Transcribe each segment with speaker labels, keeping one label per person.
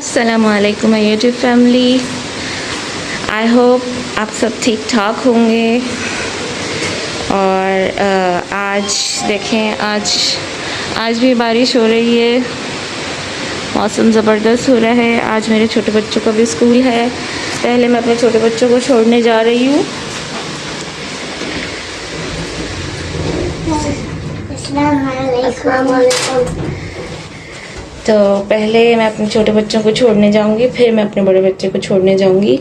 Speaker 1: अस्सलामुअलैकुम my YouTube family. I hope आप सब ठीक ठाक होंगे। और आज देखें, आज भी बारिश हो रही है, मौसम ज़बरदस्त हो रहा है। आज मेरे छोटे बच्चों का भी स्कूल है। पहले मैं अपने छोटे बच्चों को छोड़ने जा रही हूँ। तो पहले मैं अपने छोटे बच्चों को छोड़ने जाऊंगी, फिर मैं अपने बड़े बच्चे को छोड़ने जाऊंगी।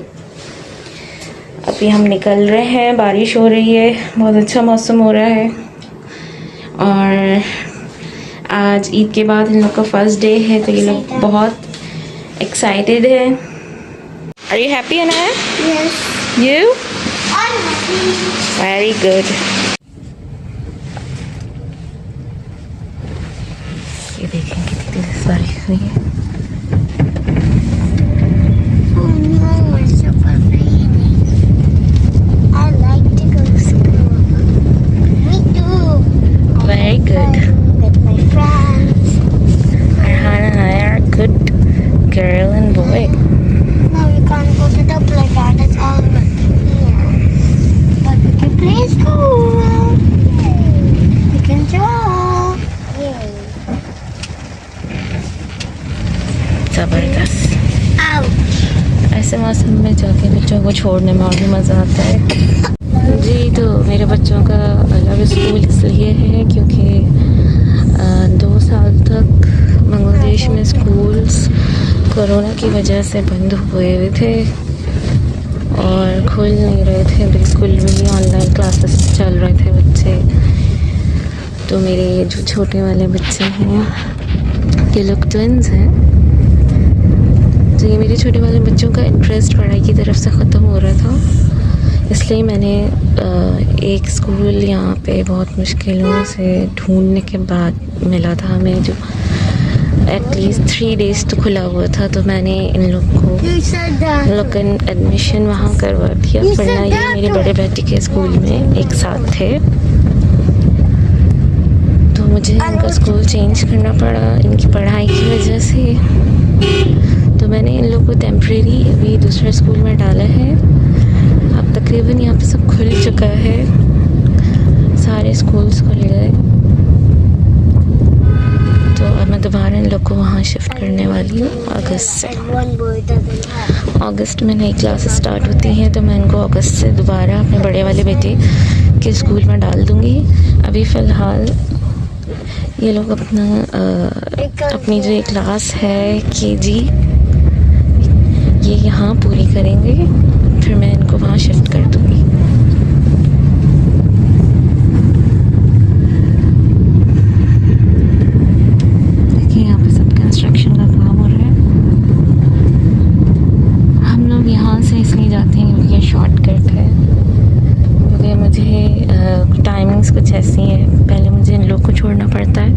Speaker 1: अभी हम निकल रहे हैं, बारिश हो रही है, बहुत अच्छा मौसम हो रहा है। और आज ईद के बाद इन लोग का फर्स्ट डे है, तो ये लोग बहुत एक्साइटेड है। Are you happy Anaya?
Speaker 2: Yes.
Speaker 1: You?
Speaker 2: I'm happy.
Speaker 1: Very good. ये देखें कितनी तेज बारिश हुई है।
Speaker 2: Oh no, it's super rainy. I like to go to school. Me too.
Speaker 1: Very good.
Speaker 2: With my friends.
Speaker 1: Arhan and I are a good girl and boy.
Speaker 2: No, we can't go to the playground. It's all here. But we can play school. We can draw. Yay.
Speaker 1: ज़बरदस्त।
Speaker 2: Ouch.
Speaker 1: ऐसे मौसम में जाके बच्चों को छोड़ने में और भी मज़ा आता है। जी, तो मेरे बच्चों का अलग स्कूल इसलिए है क्योंकि 2 साल तक बांग्लादेश में स्कूल्स कोरोना की वजह से बंद हुए हुए थे और खुल नहीं रहे थे, बिल्कुल भी ऑनलाइन क्लासेस चल रहे थे बच्चे। तो मेरे जो छोटे वाले बच्चे हैं, ये लोग ट्विन्स हैं, तो ये मेरे छोटे वाले बच्चों का इंटरेस्ट पढ़ाई की तरफ से ख़त्म हो रहा था, इसलिए मैंने एक स्कूल यहाँ पे बहुत मुश्किलों से ढूंढने के बाद मिला था हमें, जो एटलीस्ट 3 डेज़ तो खुला हुआ था। तो मैंने इन लोग का एडमिशन वहाँ करवा दिया, वरना ये मेरे बड़े बेटे के स्कूल में एक साथ थे। तो मुझे इनका स्कूल चेंज करना पड़ा इनकी पढ़ाई की वजह से। तो मैंने इन लोग को टेम्प्रेरी अभी दूसरे स्कूल में डाला है। अब तकरीबन यहाँ पे सब खुल चुका है, सारे स्कूल्स खुल गए। तो अब मैं दोबारा इन लोग को वहाँ शिफ्ट करने वाली हूँ अगस्त से। अगस्त में नई क्लासेस स्टार्ट होती हैं, तो मैं इनको अगस्त से दोबारा अपने बड़े वाले बेटे के स्कूल में डाल दूँगी। अभी फ़िलहाल ये लोग अपनी जो क्लास है KG, ये यहाँ पूरी करेंगे, फिर मैं इनको वहाँ शिफ्ट कर दूँगी। देखिए यहाँ पे सब कंस्ट्रक्शन का काम हो रहा है। हम लोग यहाँ से इसलिए जाते हैं क्योंकि ये शॉर्टकट है, क्योंकि मुझे टाइमिंग्स कुछ ऐसी हैं, पहले मुझे इन लोग को छोड़ना पड़ता है,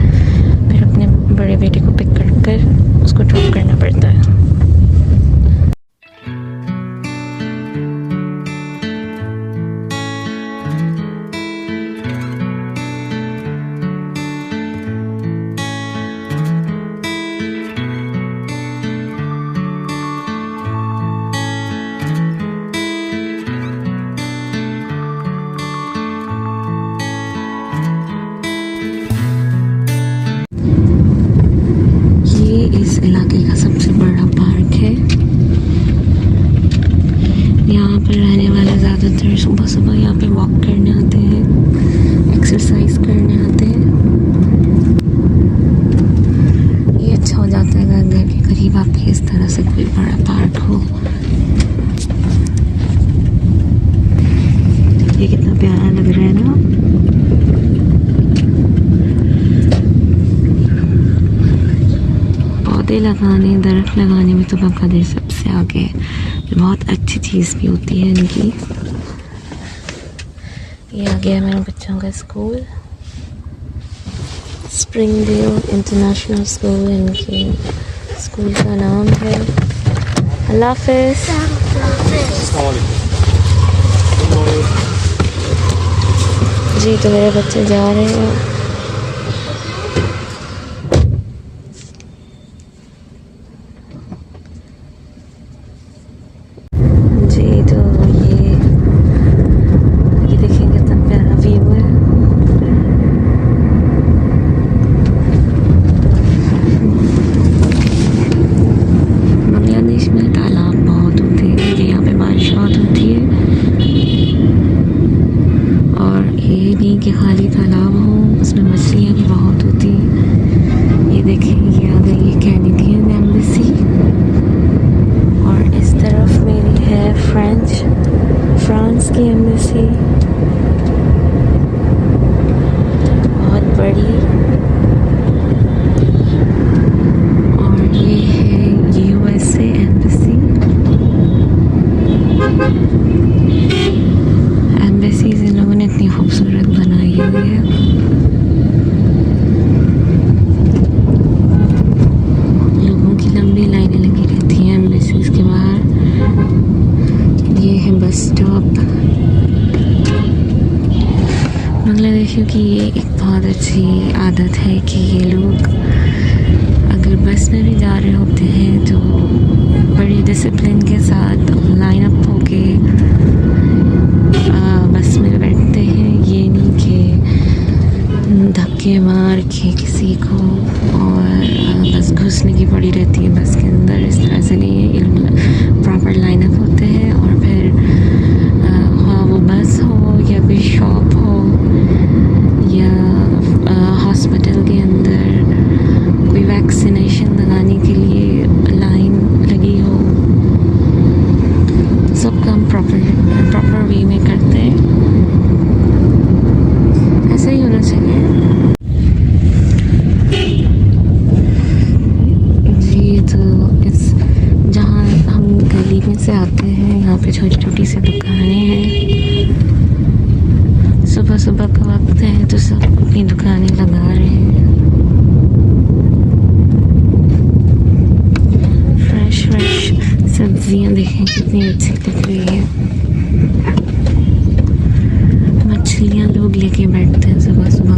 Speaker 1: फिर अपने बड़े बेटे को पिक कर उसको ड्रॉप करना पड़ता है। इस इलाके का सबसे बड़ा पार्क है। यहाँ पर रहने वाले ज़्यादातर सुबह सुबह यहाँ पे वॉक करने आते हैं, एक्सरसाइज करने आते हैं। ये अच्छा हो जाता है घर के करीब आपके इस तरह से कोई बड़ा पार्क हो। ये कितना प्यारा लग रहा है ना। पौधे लगाने, दरख्त लगाने में तो बांग्लादेश सबसे आगे है, जो बहुत अच्छी चीज़ भी होती है इनकी। ये आ गया मेरे बच्चों का स्कूल, स्प्रिंगडेल इंटरनेशनल स्कूल इनके स्कूल का नाम है। अल्लाह हाफ़िज़। जी, तो मेरे बच्चे जा रहे हैं। की ये एक बहुत अच्छी आदत है कि ये लोग अगर बस में भी जा रहे होते हैं तो बड़ी डिसिप्लिन के साथ लाइन अप होके बस में बैठते हैं। ये नहीं कि धक्के मार के किसी को और बस घुसने की पड़ी रहती है बस के अंदर। इस तरह से नहीं है, ये लोग प्रॉपर लाइन अप होते हैं और फिर हाँ वो बस हो या कोई शॉप हो या हॉस्पिटल के अंदर कोई वैक्सीनेशन लगाने के लिए लाइन लगी हो, सब काम प्रॉपर वे में करते हैं। ऐसा ही होना चाहिए जी। तो इस जहाँ हम गली में से आते हैं यहाँ पे छोटी छोटी सी दुकानें हैं। सुबह सुबह का वक्त है तो सब अपनी दुकानें लगा रहे हैं। फ्रेश सब्जियां देखें कितनी अच्छी दिख रही है। मछलियां लोग लेके बैठते हैं सुबह सुबह।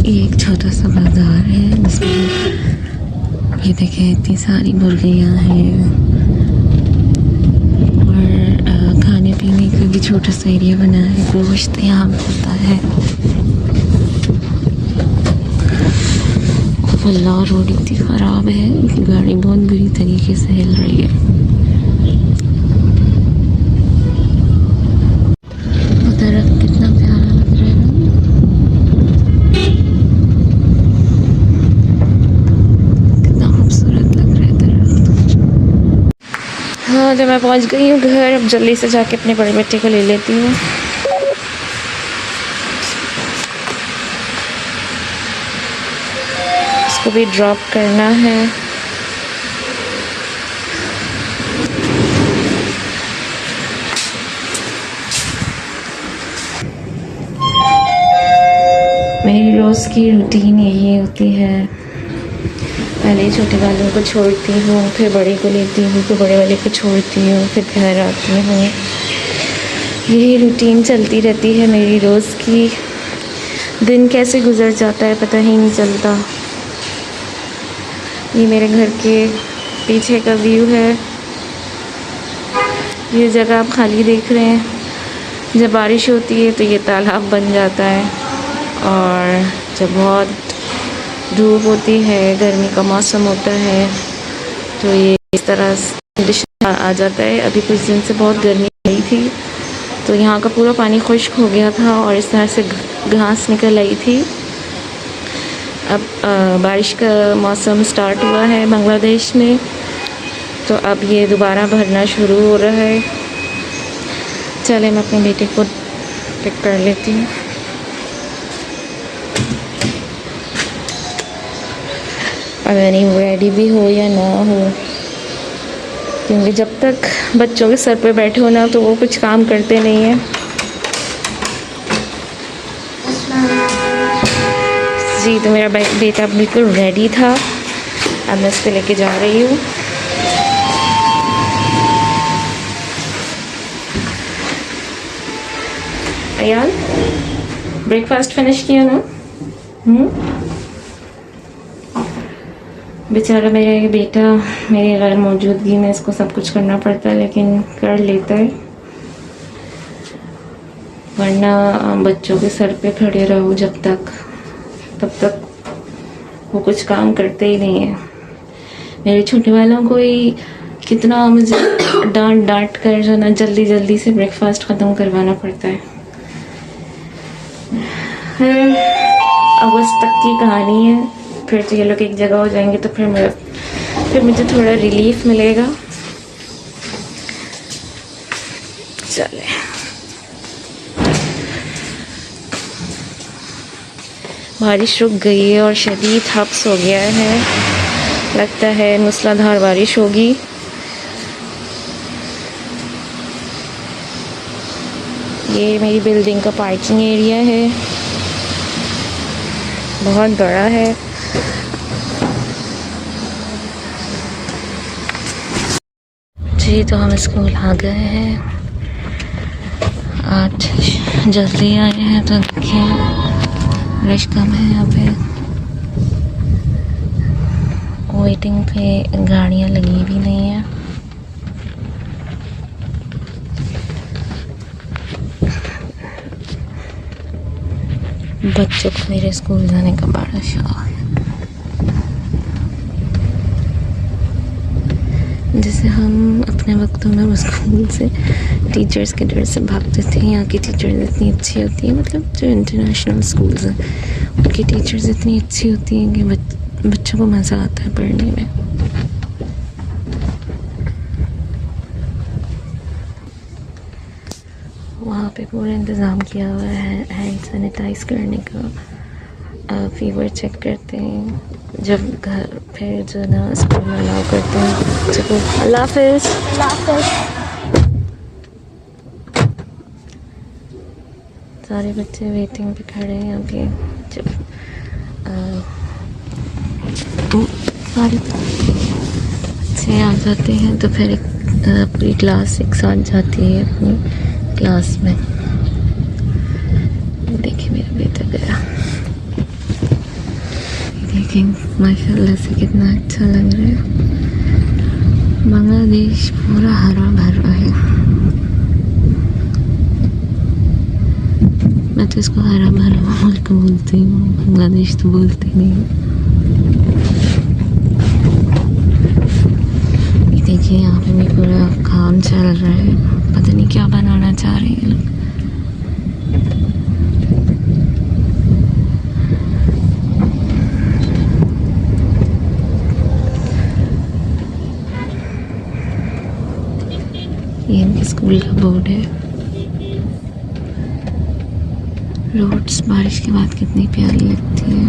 Speaker 1: ये एक छोटा सा बाजार है जिसमें ये देखें इतनी सारी मुर्गियां हैं और खाने पीने का भी छोटा सा एरिया बना है। गोश्त यहाँ मिलता है। अल्लाह रोड इतनी ख़राब है कि गाड़ी बहुत बुरी तरीके से हिल रही है। दरख्त कितना प्यारा लग रहा है ना। कितना खूबसूरत लग रहा है दरख्त। हाँ तो मैं पहुंच गई हूँ घर। अब जल्दी से जाके अपने बड़े बेटे को ले लेती हूँ। उसको भी ड्रॉप करना है। मेरी रोज़ की रूटीन यही होती है। पहले छोटे वालों को छोड़ती हूँ, फिर बड़े को लेती हूँ, फिर बड़े वाले को छोड़ती हूँ, फिर घर आती हूँ। यही रूटीन चलती रहती है मेरी रोज़ की। दिन कैसे गुजर जाता है पता ही नहीं चलता। ये मेरे घर के पीछे का व्यू है। ये जगह आप खाली देख रहे हैं। जब बारिश होती है तो ये तालाब बन जाता है और जब बहुत धूप होती है, गर्मी का मौसम होता है तो ये इस तरह कंडीशन आ जाता है। अभी कुछ दिन से बहुत गर्मी आई थी तो यहाँ का पूरा पानी खुश्क हो गया था और इस तरह से घास निकल आई थी। अब बारिश का मौसम स्टार्ट हुआ है बांग्लादेश में तो अब ये दोबारा भरना शुरू हो रहा है। चले मैं अपने बेटे को पिक कर लेती हूँ। पता नहीं रेडी भी हो या ना हो, क्योंकि जब तक बच्चों के सर पे बैठे हो ना तो वो कुछ काम करते नहीं हैं। जी तो मेरा बेटा बिल्कुल रेडी था। अब मैं इसको लेके जा रही हूँ। अयान ब्रेकफास्ट फिनिश किया ना? बेचारा मेरा ये बेटा मेरी गैर मौजूदगी में इसको सब कुछ करना पड़ता है लेकिन कर लेता है। वरना बच्चों के सर पे खड़े रहो जब तक तब तक वो कुछ काम करते ही नहीं है। मेरे छोटे वालों को ही कितना मुझे डांट कर जो ना जल्दी जल्दी से ब्रेकफास्ट ख़त्म करवाना पड़ता है। अगस्त तक की कहानी है। फिर तो ये लोग एक जगह हो जाएंगे तो फिर मुझे थोड़ा रिलीफ मिलेगा। चले बारिश रुक गई है और शदीद हब्स हो गया है। लगता है मूसलाधार बारिश होगी। ये मेरी बिल्डिंग का पार्किंग एरिया है, बहुत बड़ा है। जी तो हम स्कूल आ गए हैं। आज जल्दी आए हैं तो देखिए रश कम है यहाँ पे, वेटिंग पे गाड़ियाँ लगी भी नहीं है। बच्चों को मेरे स्कूल जाने का बड़ा शौक है। जैसे हम अपने वक्तों में स्कूल से टीचर्स के डर से भागते थे, यहाँ की टीचर्स इतनी अच्छी होती है, मतलब जो इंटरनेशनल स्कूल्स हैं उनकी टीचर्स इतनी अच्छी होती हैं कि बच्चों को मज़ा आता है पढ़ने में। वहाँ पे पूरा इंतज़ाम किया हुआ है हैंड सैनिटाइज करने का, फीवर चेक करते हैं जब घर फिर जो ना स्कूल में अलाउ करते हैं। चलो अल्लाह हाफिज़। सारे बच्चे वेटिंग पे खड़े हैं यहाँ पे। जब सारे बच्चे आ जाते हैं तो फिर एक पूरी क्लास एक साथ जाती है अपनी क्लास में। देखिए मेरा बेटा गया, देखिए माशाल्लाह से कितना अच्छा लग रहा है। बांग्लादेश पूरा हरा भरा है। मैं तो इसको हरा भरा मुल्क बोलती हूँ, बांग्लादेश तो बोलती नहीं। देखिए यहाँ पे भी पूरा काम चल रहा है, पता नहीं क्या बनाना चाह रहे हैं लोग। ये इनके स्कूल का बोर्ड है। रोड्स बारिश के बाद कितनी प्यारी लगती है,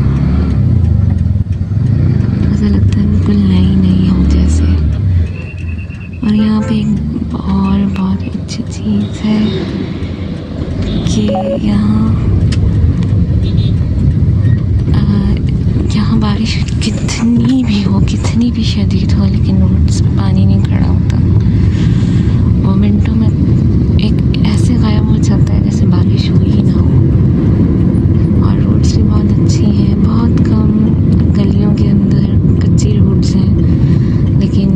Speaker 1: ऐसा लगता है बिल्कुल नई नई हो जैसे। और यहाँ पे एक और बहुत अच्छी चीज़ है कि यहाँ बारिश कितनी भी हो, कितनी भी शदीद हो, लेकिन रोड्स पे पानी नहीं खड़ा होता। वो मिनटों में एक ऐसे गायब हो जाता है जैसे बारिश हुई ही ना हो। और रोड्स भी बहुत अच्छी हैं, बहुत कम गलियों के अंदर कच्ची रोड्स हैं, लेकिन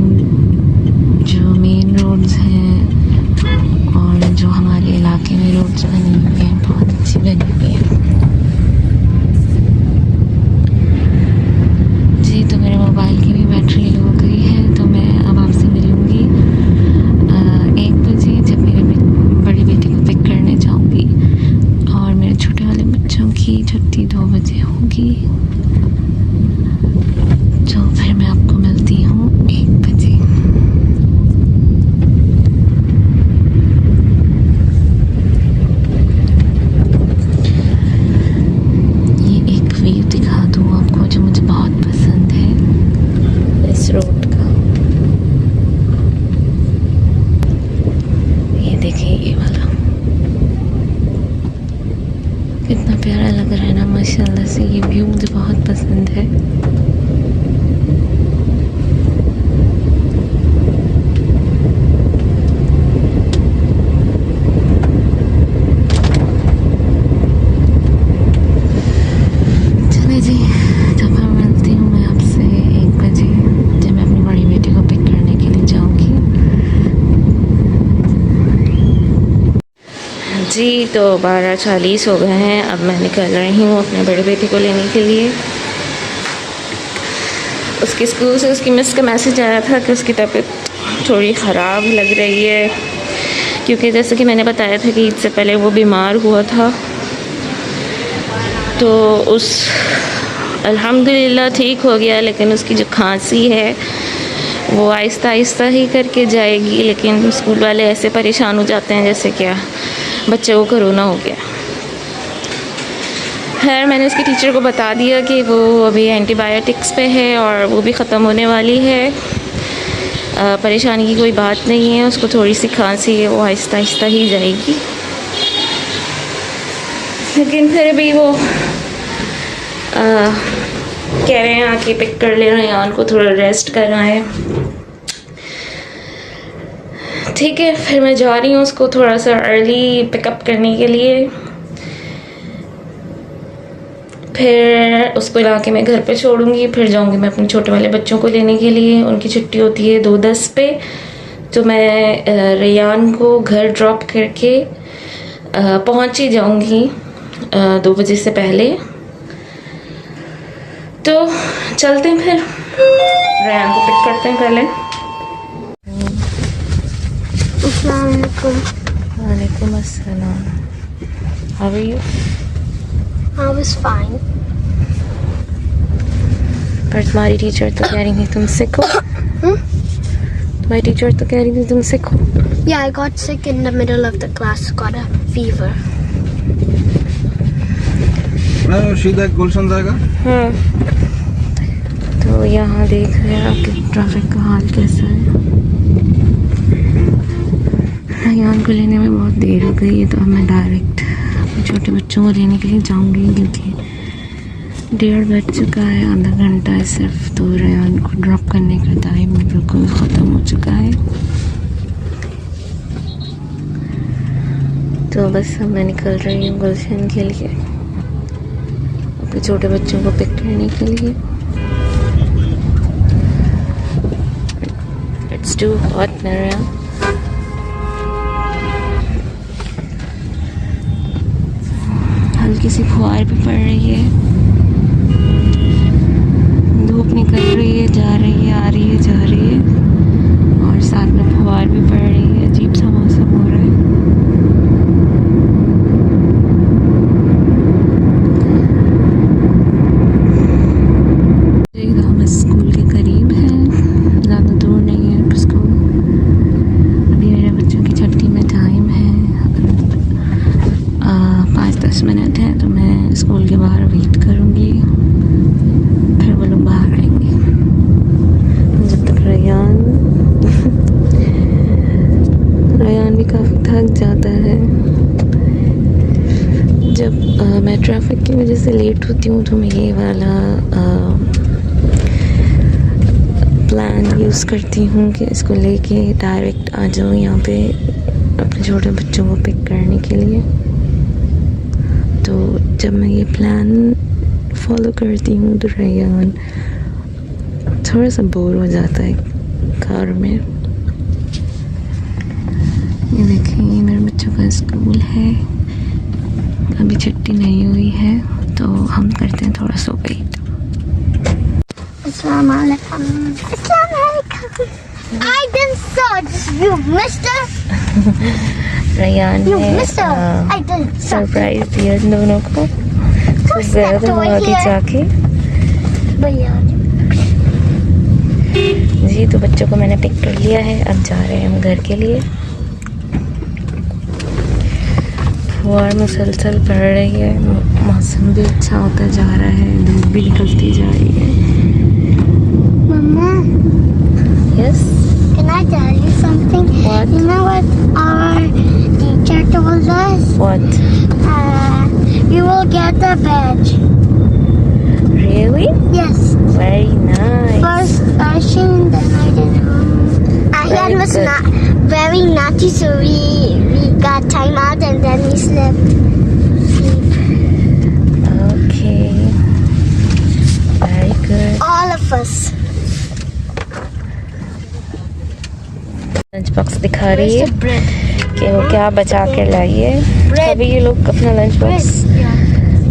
Speaker 1: जो मेन रोड्स हैं और जो हमारे इलाके में रोड्स बनी हुई हैं बहुत अच्छी बनी हुई हैं। जी तो मेरे मोबाइल की भी बैटरी लो हो गई है, तो मैं अब आपसे मिलूँगी 1 बजे जब मेरे बड़ी बेटी को पिक करने जाऊँगी, और मेरे छोटे वाले बच्चों की छुट्टी 2 बजे होगी। तो फिर मैं आपको मिलती हूँ 1 बजे। ये एक व्यू दिखा दूँ आपको जो मुझे बहुत पसंद है इस रोड का। ये देखिए ये वाला कितना प्यारा लग रहा है ना माशाल्लाह से। ये व्यू मुझे बहुत पसंद है। चले जी, जब मैं मिलती हूँ मैं आपसे 1 बजे जब मैं अपनी बड़ी बेटी को पिक करने के लिए जाऊँगी। जी तो 12:40 हो गए हैं, अब मैं निकल रही हूँ अपने बड़े बेटे को लेने के लिए। उसके स्कूल से उसकी मिस का मैसेज आया था कि उसकी तबीयत थोड़ी ख़राब लग रही है, क्योंकि जैसे कि मैंने बताया था कि ईद से पहले वो बीमार हुआ था। तो उस अल्हम्दुलिल्लाह ठीक हो गया, लेकिन उसकी जो खांसी है वो आहिस्ता आहिस्ता ही करके जाएगी। लेकिन स्कूल वाले ऐसे परेशान हो जाते हैं जैसे क्या बच्चे को कोरोना हो गया। खैर मैंने उसकी टीचर को बता दिया कि वो अभी एंटीबायोटिक्स पे है और वो भी ख़त्म होने वाली है। परेशानी की कोई बात नहीं है, उसको थोड़ी सी खांसी है, वो आहिस्ता आहिस्ता ही जाएगी। लेकिन फिर भी वो कह रहे हैं आके पिक कर ले रहे हैं, उनको थोड़ा रेस्ट कराएं। ठीक है, फिर मैं जा रही हूँ उसको थोड़ा सा अर्ली पिकअप करने के लिए। फिर उसको ला के मैं घर पे छोड़ूंगी, फिर जाऊंगी मैं अपने छोटे वाले बच्चों को लेने के लिए। उनकी छुट्टी होती है 2:10 पे, तो मैं रेयान को घर ड्रॉप करके पहुंच ही जाऊंगी 2 बजे से पहले। तो चलते हैं, फिर रेयान को पिक करते हैं पहले। वालेकुम अस्सलाम। How are you?
Speaker 2: I was fine.
Speaker 1: पर तुम्हारी टीचर तो कह रही थी तुम सिक हो। तुम्हारी टीचर तो कह रही थी तुम सिक हो।
Speaker 2: Yeah, I got sick in the middle of the class. Got a fever.
Speaker 3: सीधा गुलशन जाएगा।
Speaker 1: तो यहाँ देख रहे हैं आपके ट्रैफिक का हाल कैसा है। रेयान को लेने में बहुत देर हो गई है, तो अब मैं डायरेक्ट अपने छोटे बच्चों को लेने के लिए जाऊंगी, क्योंकि 1:30 बज चुका है। आधा घंटा है सिर्फ, तो रेयान को ड्रॉप करने का टाइम बिल्कुल ख़त्म हो चुका है। तो बस अब मैं निकल रही हूँ गुलशन के लिए, अपने छोटे बच्चों को पिक करने के लिए। It's too hot now. हल्की सी फुहार भी पड़ रही है, धूप निकल रही है, जा रही है, आ रही है, जा रही है, और साथ में फुहार भी पड़ रही है। अजीब सा मौसम हो रहा है। हम स्कूल के करीब हैं, ज़्यादा दूर नहीं है स्कूल। अभी मेरे बच्चों की छुट्टी में टाइम है, 5-10 मिनट है, तो मैं स्कूल के बाहर वेट करूँगी, फिर वो लोग बाहर आएंगे। जब तक रेयान भी काफ़ी थक जाता है। जब मैं ट्रैफिक की वजह से लेट होती हूँ, तो मैं ये वाला प्लान यूज़ करती हूँ कि इसको लेके डायरेक्ट आ जाऊँ यहाँ पे अपने छोटे बच्चों को पिक करने के लिए। तो जब मैं ये प्लान फॉलो करती हूँ, तो रेयान थोड़ा सा बोर हो जाता है कार में। ये देखें, ये मेरे बच्चों का स्कूल है, अभी छुट्टी नहीं हुई है, तो हम करते हैं थोड़ा सा wait.
Speaker 2: Assalamu alaikum. Assalamu alaikum. I didn't saw you, mister.
Speaker 1: Rayan
Speaker 2: You
Speaker 1: ने
Speaker 2: mister. I didn't saw.
Speaker 1: Surprise दिया इन दोनों को
Speaker 2: Who's that
Speaker 1: सुबह
Speaker 2: over
Speaker 1: आगे
Speaker 2: here?
Speaker 1: जाके।
Speaker 2: भैया
Speaker 1: जी, तो बच्चों को मैंने पिक कर लिया है, अब जा रहे हैं हम घर के लिए। फुहार मुसलसल पड़ रही है, मौसम भी अच्छा होता जा रहा है, धूप भी निकलती जा रही है।
Speaker 2: Mama,
Speaker 1: yes,
Speaker 2: can I tell you something?
Speaker 1: What?
Speaker 2: You know what our teacher told us?
Speaker 1: What?
Speaker 2: You will get a badge.
Speaker 1: Really?
Speaker 2: Yes.
Speaker 1: Very nice.
Speaker 2: First, Arshin, then I didn't know. Aryan was
Speaker 1: good.
Speaker 2: not very naughty, so we got time out and then we slept.
Speaker 1: Okay, very good.
Speaker 2: All of us.
Speaker 1: Lunch box दिखा रही है
Speaker 2: Where's the bread?
Speaker 1: कि वो क्या बचा कर लाई है। कभी ये लोग अपना लंच बॉक्स
Speaker 2: Yeah.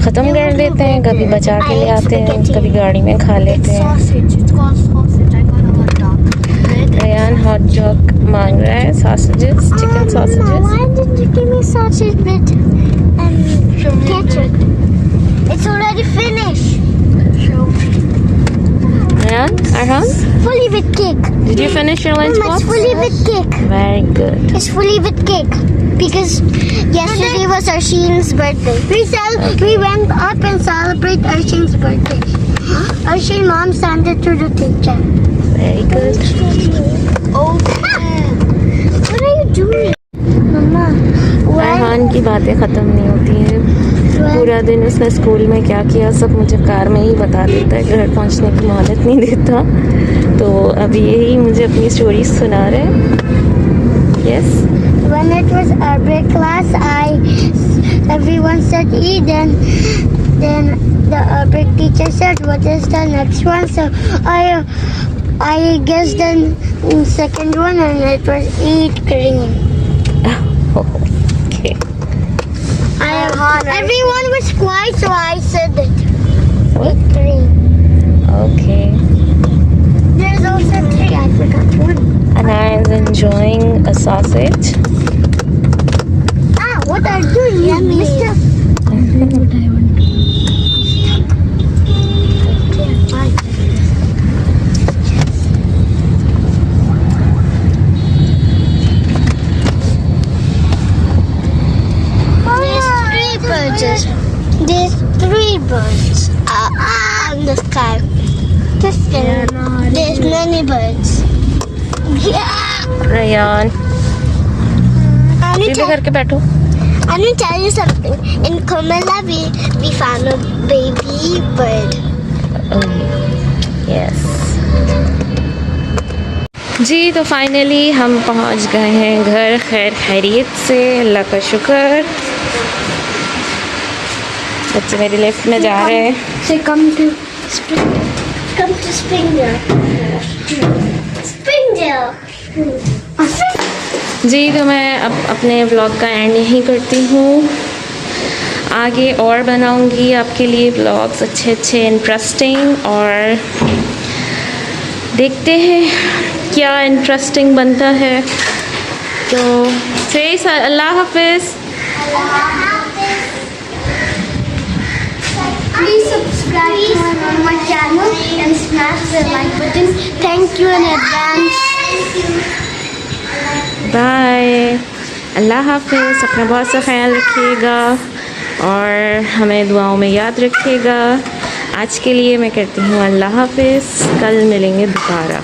Speaker 1: ख़त्म कर देते हैं, कभी बचा के ले आते हैं, कभी गाड़ी में खा लेते
Speaker 2: It's
Speaker 1: हैं।
Speaker 2: sausage. It's called sausage. I got a hot dog. Bread.
Speaker 1: Rayan hot dog मांग रहा है, sausages, chicken
Speaker 2: Mama,
Speaker 1: sausages.
Speaker 2: why did you give me sausage bread and ketchup? It's already finished.
Speaker 1: Rayan, Arhan,
Speaker 2: Fully with cake.
Speaker 1: did you finish your lunch
Speaker 2: Mama, it's
Speaker 1: box?
Speaker 2: fully with cake.
Speaker 1: Very good.
Speaker 2: It's fully with cake because yesterday was Arshin's birthday. We went up and celebrate Arshin's birthday. Arshin mom sent it to the teacher.
Speaker 1: Very good.
Speaker 2: Oh, what are you doing, Mama?
Speaker 1: Arhan की बातें ख़त्म नहीं होती हैं। पूरा दिन उसने school में क्या किया सब मुझे कार में ही बता देता है, घर पहुंचने की मोहलत नहीं देता। तो अभी यही मुझे अपनी स्टोरी सुना रहे हैं। Yes,
Speaker 2: When it was our break class, everyone said Eid, then the big teacher said, "What is the next one?" So I guessed the second one, and it was eat green.
Speaker 1: Okay.
Speaker 2: Everyone was quiet, so I said it. Eat green.
Speaker 1: Okay.
Speaker 2: There's also 3. I forgot one.
Speaker 1: And I am enjoying a sausage.
Speaker 2: What are you doing, Mister? There's 3 birds in the sky. Just kidding. There's many birds. Yeah.
Speaker 1: Rayan, सीधे करके बैठो.
Speaker 2: Let me tell you something. In Komala, we found a baby bird.
Speaker 1: Yes ji. तो finally हम पहुंच गए हैं घर खैर खैरियत से, अल्लाह का शुक्र. बच्चे मेरे लेफ्ट में जा रहे हैं.
Speaker 2: So come to Springdale. Springdale.
Speaker 1: जी. तो मैं अब अपने व्लॉग का एंड यहीं करती हूँ. आगे और बनाऊँगी आपके लिए व्लॉग्स अच्छे अच्छे इंटरेस्टिंग, और देखते हैं क्या इंटरेस्टिंग बनता है. तो से अल्लाह हाफिज़.
Speaker 2: Please subscribe to my channel and smash the like button. Thank you in advance.
Speaker 1: Bye. अल्लाह हाफिज़. अपना बहुत सा ख्याल रखिएगा और हमें दुआओं में याद रखिएगा. आज के लिए मैं कहती हूँ अल्लाह हाफिज़. कल मिलेंगे दोबारा.